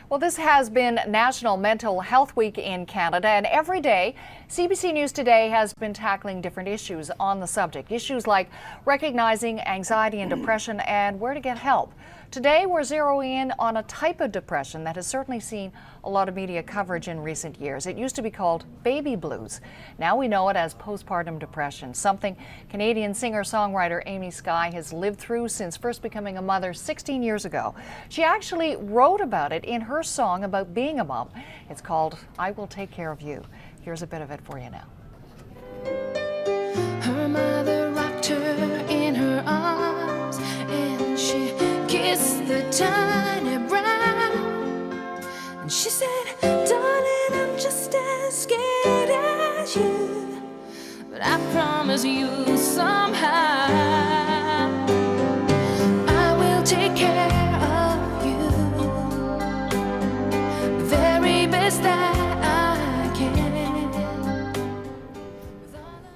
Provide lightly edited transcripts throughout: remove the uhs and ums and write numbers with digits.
Well, this has been National Mental Health Week in Canada, and every day, CBC News Today has been tackling different issues on the subject. Issues like recognizing anxiety and depression and where to get help. Today, we're zeroing in on a type of depression that has certainly seen a lot of media coverage in recent years. It used to be called baby blues. Now we know it as postpartum depression, something Canadian singer-songwriter Amy Skye has lived through since first becoming a mother 16 years ago. She actually wrote about it in her song about being a mom. It's called I Will Take Care of You. Here's a bit of it for you now. Her mother rocked her in her arms and she kissed the tiny brow, and she said, darling, I'm just as scared as you, but I promise you somehow I will take care of you, the very best that I can.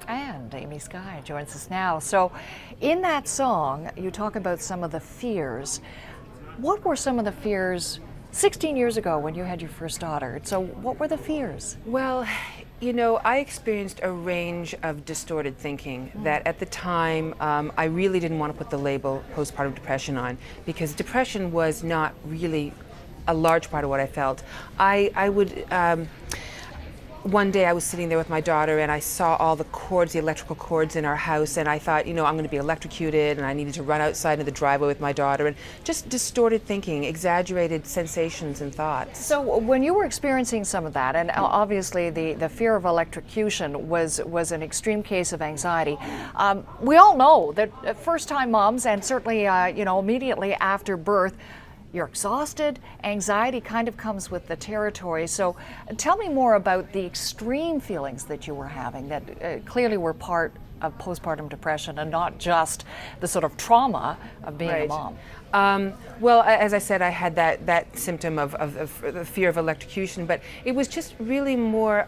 And Amy Skye joins us now. So in that song, you talk about some of the fears. What were some of the fears 16 years ago when you had your first daughter? So what were the fears? Well, you know, I experienced a range of distorted thinking that at the time I really didn't want to put the label postpartum depression on, because depression was not really a large part of what I felt. I would one day I was sitting there with my daughter and I saw all the cords, the electrical cords in our house, and I thought, you know, I'm going to be electrocuted, and I needed to run outside into the driveway with my daughter, and just distorted thinking, exaggerated sensations and thoughts. So when you were experiencing some of that, and obviously the fear of electrocution was an extreme case of anxiety, we all know that first-time moms, and certainly you know, immediately after birth, you're exhausted. Anxiety kind of comes with the territory. So tell me more about the extreme feelings that you were having that clearly were part of postpartum depression and not just the sort of trauma of being a mom. Well, as I said, I had that symptom of the fear of electrocution, but it was just really more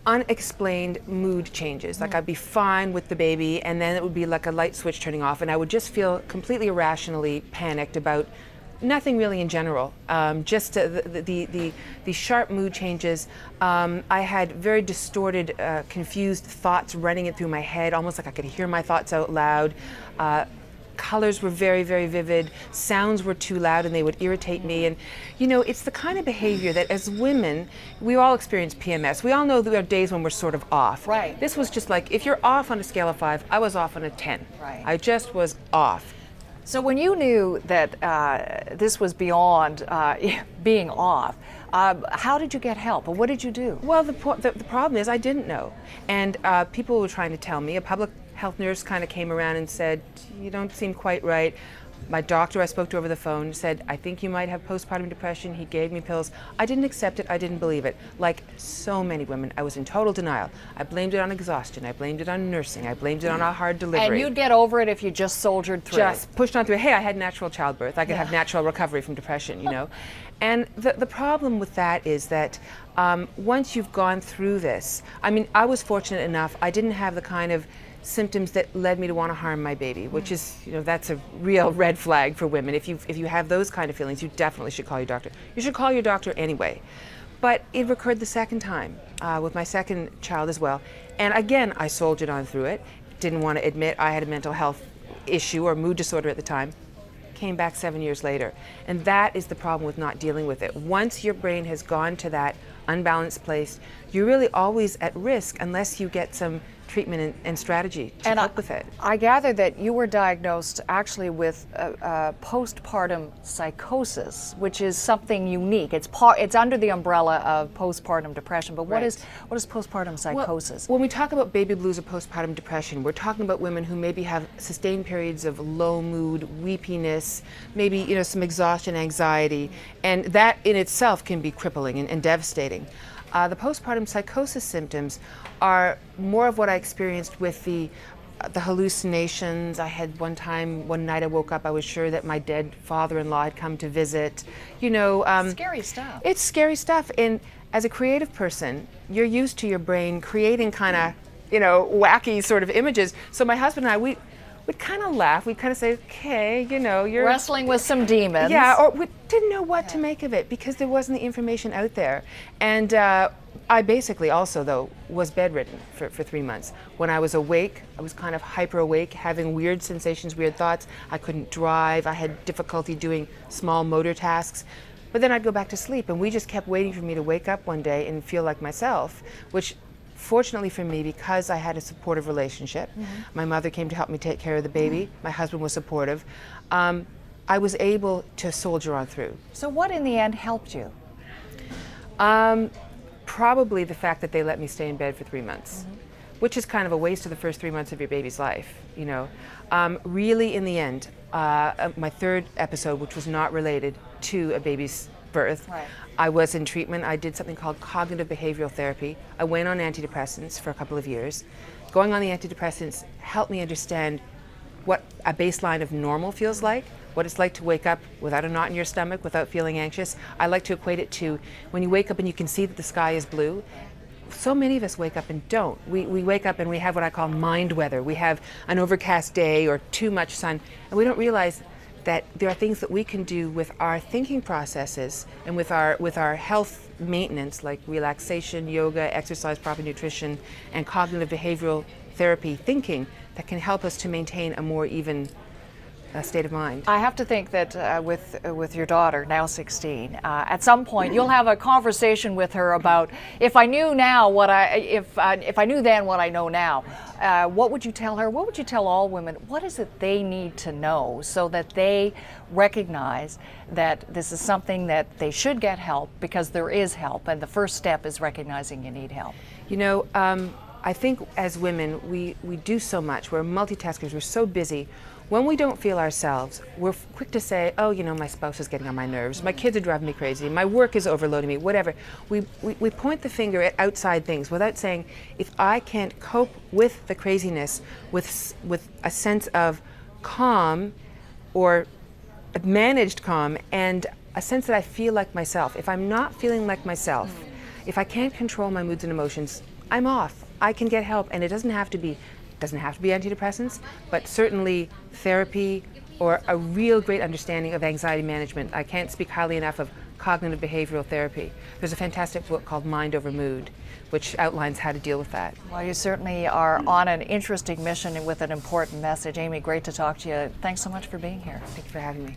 unexplained mood changes. Like I'd be fine with the baby, and then it would be like a light switch turning off, and I would just feel completely irrationally panicked about nothing really in general. Just the sharp mood changes. I had very distorted, confused thoughts running it through my head, almost like I could hear my thoughts out loud. Colors were very, very vivid. Sounds were too loud and they would irritate me. And you know, it's the kind of behavior that as women, we all experience PMS. We all know there are days when we're sort of off. Right. This was just like, if you're off on a scale of 5, I was off on a 10. Right. I just was off. So when you knew that this was beyond being off, how did you get help, or what did you do? Well, the problem is I didn't know. And people were trying to tell me. A public health nurse kind of came around and said, you don't seem quite right. My doctor I spoke to over the phone said, I think you might have postpartum depression. He gave me pills. I didn't accept it. I didn't believe it. Like so many women, I was in total denial. I blamed it on exhaustion. I blamed it on nursing. I blamed it on a hard delivery. And you'd get over it if you just soldiered through. Just pushed on through. Hey, I had natural childbirth. I could have natural recovery from depression, you know. And the problem with that is that once you've gone through this, I mean, I was fortunate enough, I didn't have the kind of symptoms that led me to want to harm my baby, which is, you know, that's a real red flag for women. If you have those kind of feelings, you definitely should call your doctor. You should call your doctor anyway. But it recurred the second time with my second child as well. And again, I soldiered on through it. Didn't want to admit I had a mental health issue or mood disorder at the time. Came back 7 years later. And that is the problem with not dealing with it. Once your brain has gone to that unbalanced place, you're really always at risk unless you get some treatment and strategy to cope with it. I gather that you were diagnosed actually with postpartum psychosis, which is something unique. It's under the umbrella of postpartum depression. But what is postpartum psychosis? Well, when we talk about baby blues or postpartum depression, we're talking about women who maybe have sustained periods of low mood, weepiness, maybe, you know, some exhaustion, anxiety, and that in itself can be crippling and devastating. The postpartum psychosis symptoms are more of what I experienced with the hallucinations. I had one night I woke up, I was sure that my dead father-in-law had come to visit. You know, scary stuff. It's scary stuff. And as a creative person, you're used to your brain creating kind of, you know, wacky sort of images. So my husband and I, we'd kind of laugh. We'd kind of say, okay, you know, you're Wrestling with some demons. yeah, or we didn't know what to make of it because there wasn't the information out there. And I basically also, though, was bedridden for 3 months. When I was awake, I was kind of hyper awake, having weird sensations, weird thoughts. I couldn't drive. I had difficulty doing small motor tasks. But then I'd go back to sleep, and we just kept waiting for me to wake up one day and feel like myself, which fortunately for me, because I had a supportive relationship, my mother came to help me take care of the baby, my husband was supportive, I was able to soldier on through. So what in the end helped you? Probably the fact that they let me stay in bed for 3 months, which is kind of a waste of the first 3 months of your baby's life, you know. Really, in the end, my third episode, which was not related to a baby's birth, Right. I was in treatment. I did something called cognitive behavioral therapy. I went on antidepressants for a couple of years. Going on the antidepressants helped me understand what a baseline of normal feels like, what it's like to wake up without a knot in your stomach, without feeling anxious. I like to equate it to when you wake up and you can see that the sky is blue. So many of us wake up and don't. We wake up and we have what I call mind weather. We have an overcast day or too much sun, and we don't realize that there are things that we can do with our thinking processes and with our health maintenance, like relaxation, yoga, exercise, proper nutrition, and cognitive behavioral therapy thinking, that can help us to maintain a more even state of mind. I have to think that with your daughter, now 16, at some point you'll have a conversation with her about if I knew now what if I knew then what I know now. What would you tell her? What would you tell all women? What is it they need to know so that they recognize that this is something that they should get help, because there is help, and the first step is recognizing you need help? You know, I think as women we do so much. We're multitaskers. We're so busy. When we don't feel ourselves, we're quick to say, oh, you know, my spouse is getting on my nerves, my kids are driving me crazy, my work is overloading me, whatever. We point the finger at outside things without saying, if I can't cope with the craziness with a sense of calm or managed calm and a sense that I feel like myself, if I'm not feeling like myself, if I can't control my moods and emotions, I'm off. I can get help, and it doesn't have to be antidepressants, but certainly therapy or a real great understanding of anxiety management. I can't speak highly enough of cognitive behavioral therapy. There's a fantastic book called Mind Over Mood, which outlines how to deal with that. Well, you certainly are on an interesting mission with an important message. Amy, great to talk to you. Thanks so much for being here. Thank you for having me.